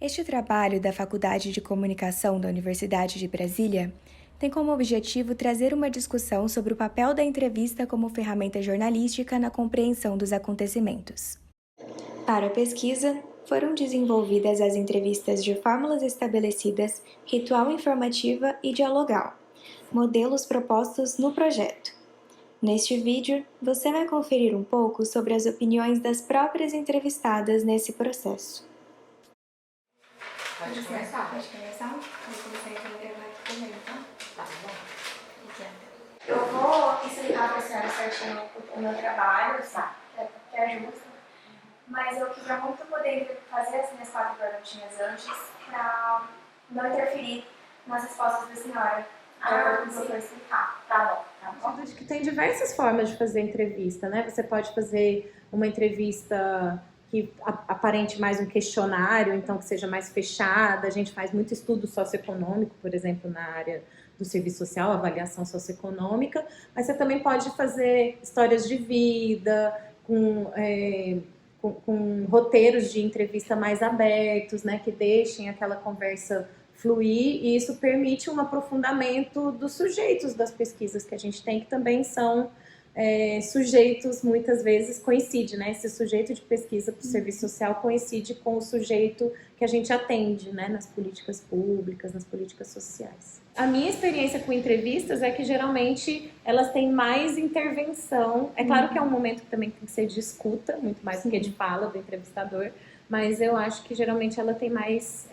Este trabalho da Faculdade de Comunicação da Universidade de Brasília tem como objetivo trazer uma discussão sobre o papel da entrevista como ferramenta jornalística na compreensão dos acontecimentos. Para a pesquisa, foram desenvolvidas as entrevistas de fórmulas estabelecidas, ritual informativa e dialogal, modelos propostos no projeto. Neste vídeo, você vai conferir um pouco sobre as opiniões das próprias entrevistadas nesse processo. Pode começar? Pode começar? Vou começar então a gravar aqui também, tá? Tá bom. Obrigada. Eu vou explicar para a senhora certinho o meu trabalho, tá? Que é justo. Mas eu queria muito poder fazer as minhas 4 perguntinhas antes para não interferir nas respostas da senhora. Eu vou explicar. Tá bom. Acho que tem diversas formas de fazer entrevista, né? Você pode fazer uma entrevista que aparente mais um questionário, então que seja mais fechada. A gente faz muito estudo socioeconômico, por exemplo, na área do serviço social, avaliação socioeconômica, mas você também pode fazer histórias de vida, com roteiros de entrevista mais abertos, né, que deixem aquela conversa fluir, e isso permite um aprofundamento dos sujeitos das pesquisas que a gente tem, que também são sujeitos, muitas vezes coincide, né? Esse sujeito de pesquisa para o serviço social coincide com o sujeito que a gente atende, né? Nas políticas públicas, nas políticas sociais. A minha experiência com entrevistas é que geralmente elas têm mais intervenção. É claro que é um momento que também tem que ser de escuta, muito mais do que de fala do entrevistador, mas eu acho que geralmente ela tem mais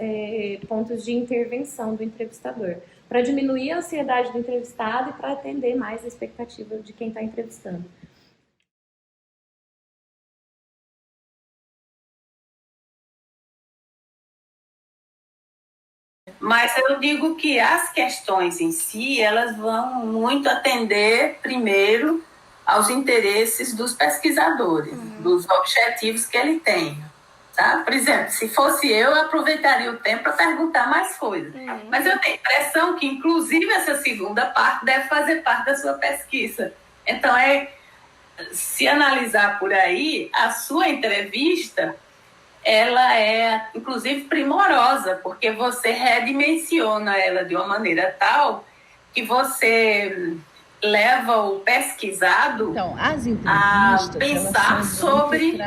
pontos de intervenção do entrevistador, para diminuir a ansiedade do entrevistado e para atender mais a expectativa de quem está entrevistando. Mas eu digo que as questões em si, elas vão muito atender primeiro aos interesses dos pesquisadores, dos objetivos que ele tem. Tá? Por exemplo, se fosse eu aproveitaria o tempo para perguntar mais coisas. Mas eu tenho a impressão que, inclusive, essa segunda parte deve fazer parte da sua pesquisa. Então, se analisar por aí, a sua entrevista, ela é, inclusive, primorosa, porque você redimensiona ela de uma maneira tal que você leva o pesquisado a pensar sobre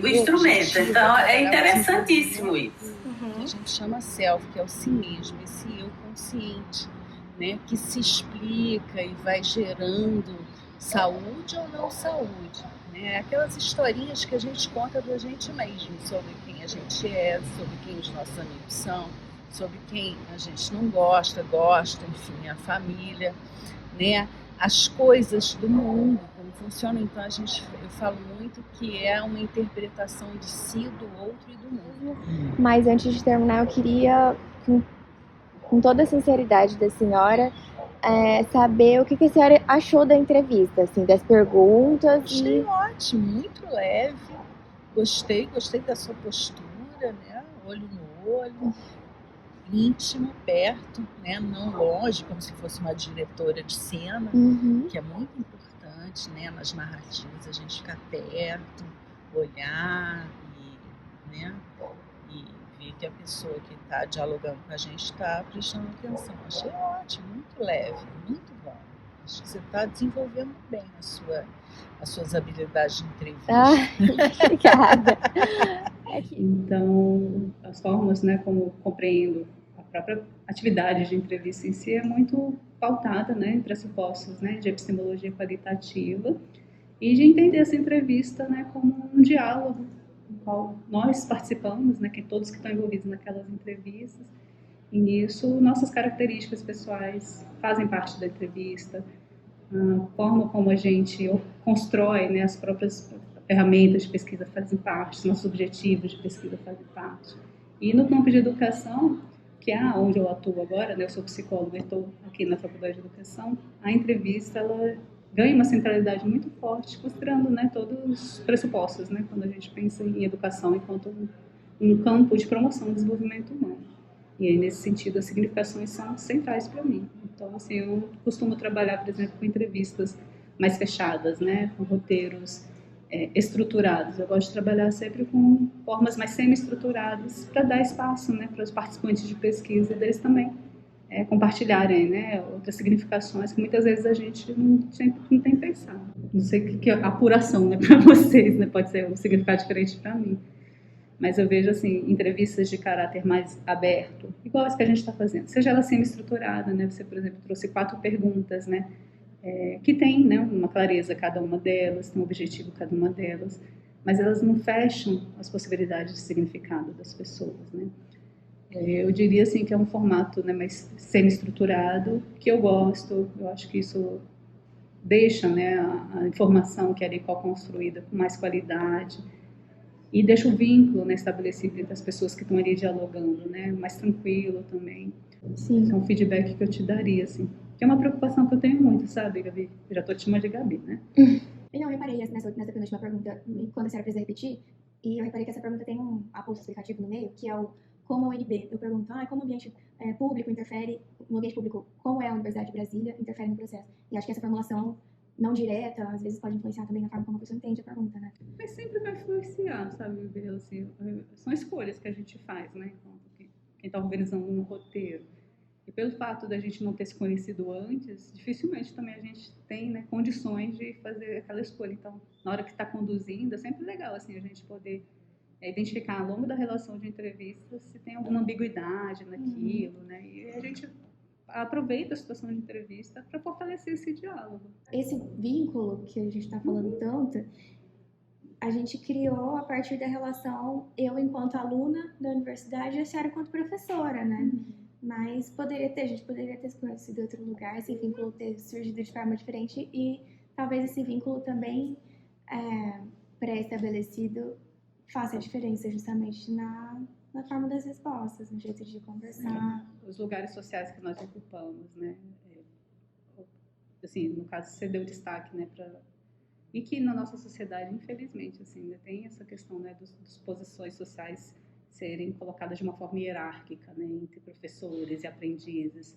o instrumento. Então, é interessantíssimo isso. Que a gente chama self, que é o si mesmo, esse eu consciente, né, que se explica e vai gerando saúde ou não saúde, né? Aquelas historinhas que a gente conta da gente mesmo, sobre quem a gente é, sobre quem os nossos amigos são, sobre quem a gente não gosta, enfim, a família, né? As coisas do mundo, como funcionam. Então eu falo muito que é uma interpretação de si, do outro e do mundo. Mas antes de terminar, eu queria, com toda a sinceridade da senhora, saber o que a senhora achou da entrevista, assim, das perguntas. Achei ótimo, muito leve, gostei da sua postura, né? Olho no olho, íntimo, perto, né? Não longe, como se fosse uma diretora de cena, que é muito importante, né? Nas narrativas a gente ficar perto, olhar né? E ver que a pessoa que está dialogando com a gente está prestando atenção. Achei ótimo, muito leve, muito bom. Acho que você está desenvolvendo bem as suas habilidades de entrevista. Obrigada. Então, as formas, né, como compreendo a própria atividade de entrevista em si é muito pautada, né, em pressupostos, né, de epistemologia qualitativa e de entender essa entrevista, né, como um diálogo no qual nós participamos, né, que todos que estão envolvidos naquelas entrevistas, e nisso nossas características pessoais fazem parte da entrevista, a forma como a gente constrói, né, as próprias ferramentas de pesquisa fazem parte, nossos objetivos de pesquisa fazem parte. E no campo de educação, que é onde eu atuo agora, né, eu sou psicóloga e estou aqui na Faculdade de Educação, a entrevista ela ganha uma centralidade muito forte, considerando, né, todos os pressupostos, né, quando a gente pensa em educação enquanto um campo de promoção do desenvolvimento humano. E aí, nesse sentido, as significações são centrais para mim. Então, assim, eu costumo trabalhar, por exemplo, com entrevistas mais fechadas, né, com roteiros estruturados. Eu gosto de trabalhar sempre com formas mais semi-estruturadas para dar espaço, né, para os participantes de pesquisa deles também compartilharem, né, outras significações que muitas vezes a gente não tem pensado. Não sei o que é apuração, né, para vocês, né, pode ser um significado diferente para mim. Mas eu vejo, assim, entrevistas de caráter mais aberto, igual as que a gente está fazendo. Seja ela semi-estruturada, né, você, por exemplo, trouxe 4 perguntas, né, que tem, né, uma clareza cada uma delas, tem um objetivo cada uma delas, mas elas não fecham as possibilidades de significado das pessoas, né. Eu diria assim que é um formato, né, mais semi-estruturado, que eu gosto. Eu acho que isso deixa, né, a informação que é ali co-construída com mais qualidade e deixa o vínculo, né, estabelecido entre as pessoas que estão ali dialogando, né, mais tranquilo também. Sim. Esse é um feedback que eu te daria, assim. Que é uma preocupação que eu tenho muito, sabe, Gabi? Eu já estou te chamando de Gabi, né? Eu reparei nessa penúltima pergunta, quando a senhora precisa repetir, e eu reparei que essa pergunta tem um aposto explicativo no meio, que é o como a UNB. Eu pergunto, como o ambiente público interfere, no ambiente público, como é a Universidade de Brasília, interfere no processo. E acho que essa formulação não direta, às vezes pode influenciar também na forma como a pessoa entende a pergunta, né? Mas sempre vai influenciar, sabe, Bela? Assim, são escolhas que a gente faz, né? Quem está organizando um roteiro. E pelo fato da gente não ter se conhecido antes, dificilmente também a gente tem, né, condições de fazer aquela escolha. Então, na hora que está conduzindo, é sempre legal assim, a gente poder identificar ao longo da relação de entrevistas se tem alguma ambiguidade naquilo, né? E a gente aproveita a situação de entrevista para fortalecer esse diálogo. Esse vínculo que a gente está falando tanto, a gente criou a partir da relação eu enquanto aluna da universidade e a senhora enquanto professora, né? Mas a gente poderia ter se conhecido em outro lugar, esse vínculo ter surgido de forma diferente e talvez esse vínculo também pré-estabelecido faça a diferença justamente na forma das respostas, no jeito de conversar. Os lugares sociais que nós ocupamos, né? Assim, no caso, você deu destaque, né, e que na nossa sociedade, infelizmente, assim, ainda tem essa questão, né, das posições sociais serem colocadas de uma forma hierárquica, né, entre professores e aprendizes,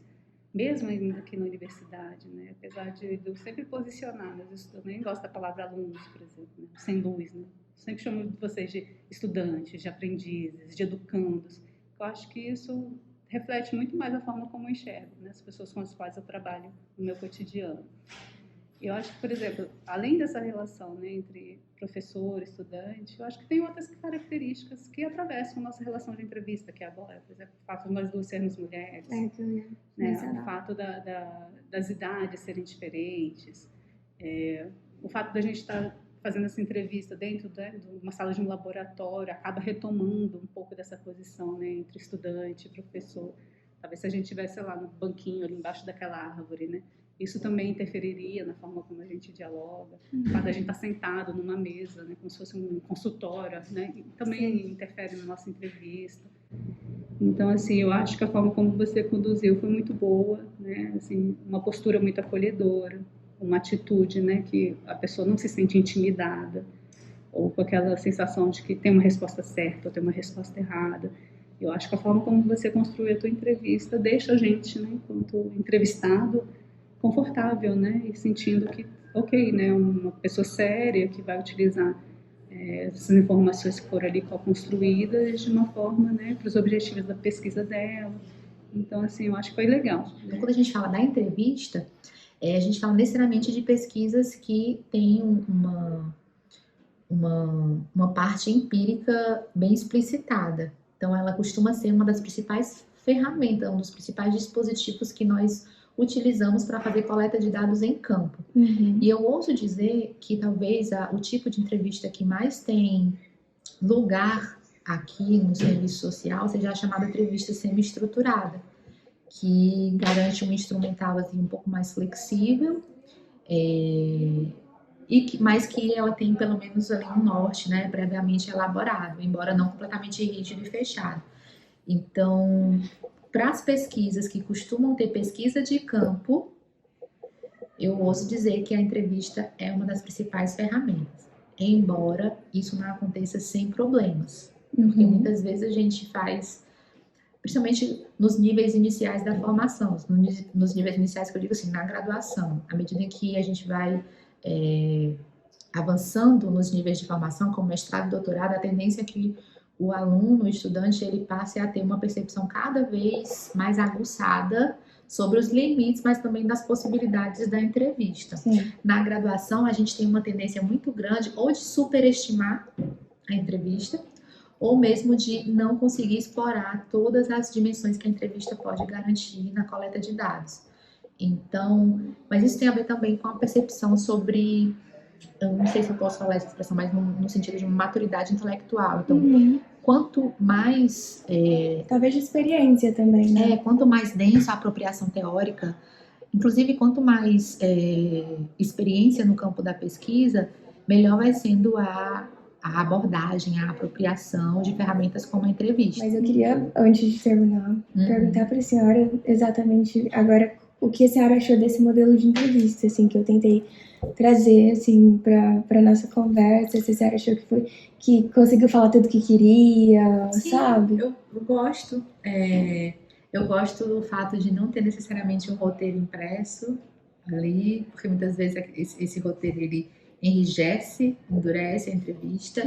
mesmo ainda aqui na universidade, né, apesar de eu sempre posicionar, mas eu nem gosto da palavra alunos, por exemplo, né, sem luz, né, sempre chamo vocês de estudantes, de aprendizes, de educandos. Eu acho que isso reflete muito mais a forma como eu enxergo, né, as pessoas com as quais eu trabalho no meu cotidiano. Eu acho que, por exemplo, além dessa relação, né, entre professor e estudante, eu acho que tem outras características que atravessam a nossa relação de entrevista, que é agora, por exemplo, o fato de nós duas sermos mulheres, né, o fato das idades serem diferentes, o fato da gente estar fazendo essa entrevista dentro de uma sala de um laboratório, acaba retomando um pouco dessa posição, né, entre estudante e professor. Talvez se a gente estivesse lá no banquinho, ali embaixo daquela árvore, né, isso também interferiria na forma como a gente dialoga. O fato da gente estar sentado numa mesa, né, como se fosse um consultório, né, também interfere na nossa entrevista. Então, assim, eu acho que a forma como você conduziu foi muito boa, né, assim, uma postura muito acolhedora, uma atitude, né, que a pessoa não se sente intimidada ou com aquela sensação de que tem uma resposta certa ou tem uma resposta errada. Eu acho que a forma como você construiu a tua entrevista deixa a gente, né, enquanto entrevistado, confortável, né, e sentindo que, ok, né, uma pessoa séria que vai utilizar essas informações que foram ali construídas de uma forma, né, para os objetivos da pesquisa dela. Então, assim, eu acho que foi legal. Então, quando a gente fala da entrevista, a gente fala necessariamente de pesquisas que têm uma parte empírica bem explicitada. Então, ela costuma ser uma das principais ferramentas, um dos principais dispositivos que nós utilizamos para fazer coleta de dados em campo. E eu ouso dizer que talvez o tipo de entrevista que mais tem lugar aqui no serviço social seja a chamada entrevista semi-estruturada, que garante um instrumental assim, um pouco mais flexível, mas que ela tem pelo menos ali um norte, né, previamente elaborado, embora não completamente rígido e fechado. Então, para as pesquisas que costumam ter pesquisa de campo, eu ouso dizer que a entrevista é uma das principais ferramentas, embora isso não aconteça sem problemas, porque muitas vezes a gente faz, principalmente nos níveis iniciais da formação, nos níveis iniciais que eu digo assim, na graduação, à medida em que a gente vai avançando nos níveis de formação, como mestrado e doutorado, a tendência é que o aluno, o estudante, ele passe a ter uma percepção cada vez mais aguçada sobre os limites, mas também das possibilidades da entrevista. Sim. Na graduação, a gente tem uma tendência muito grande ou de superestimar a entrevista, ou mesmo de não conseguir explorar todas as dimensões que a entrevista pode garantir na coleta de dados. Então, mas isso tem a ver também com a percepção sobre, eu não sei se eu posso falar essa expressão, mas no sentido de maturidade intelectual. Então, quanto mais... Talvez de experiência também, né? Quanto mais densa a apropriação teórica, inclusive quanto mais experiência no campo da pesquisa, melhor vai sendo a abordagem, a apropriação de ferramentas como a entrevista. Mas eu queria, antes de terminar, perguntar para a senhora exatamente agora o que a senhora achou desse modelo de entrevista, assim, que eu tentei trazer, assim, para nossa conversa. Se a senhora achou que conseguiu falar tudo que queria, Sim, sabe? Eu gosto. Eu gosto do fato de não ter necessariamente um roteiro impresso ali, porque muitas vezes esse roteiro ele enrijece, endurece a entrevista.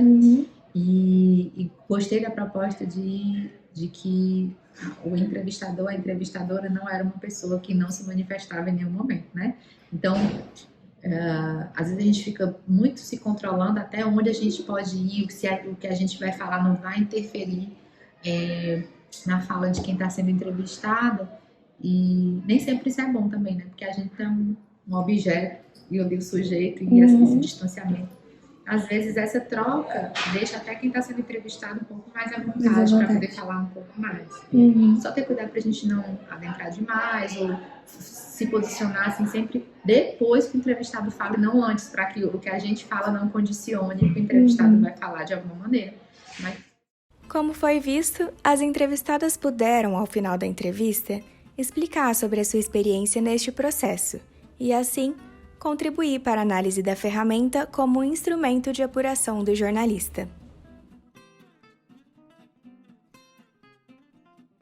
E gostei da proposta de que o entrevistador, a entrevistadora não era uma pessoa que não se manifestava em nenhum momento, né? Então, às vezes a gente fica muito se controlando até onde a gente pode ir, o que a gente vai falar não vai interferir na fala de quem está sendo entrevistada, e nem sempre isso é bom também, né? Porque a gente tem um objeto e o sujeito e esse distanciamento. Às vezes essa troca deixa até quem está sendo entrevistado um pouco mais à vontade para poder falar um pouco mais. Só ter cuidado para a gente não adentrar demais ou se posicionar assim sempre depois que o entrevistado fala e não antes, para que o que a gente fala não condicione o que o entrevistado vai falar de alguma maneira. Como foi visto, as entrevistadas puderam, ao final da entrevista, explicar sobre a sua experiência neste processo e, assim, contribuir para a análise da ferramenta como um instrumento de apuração do jornalista.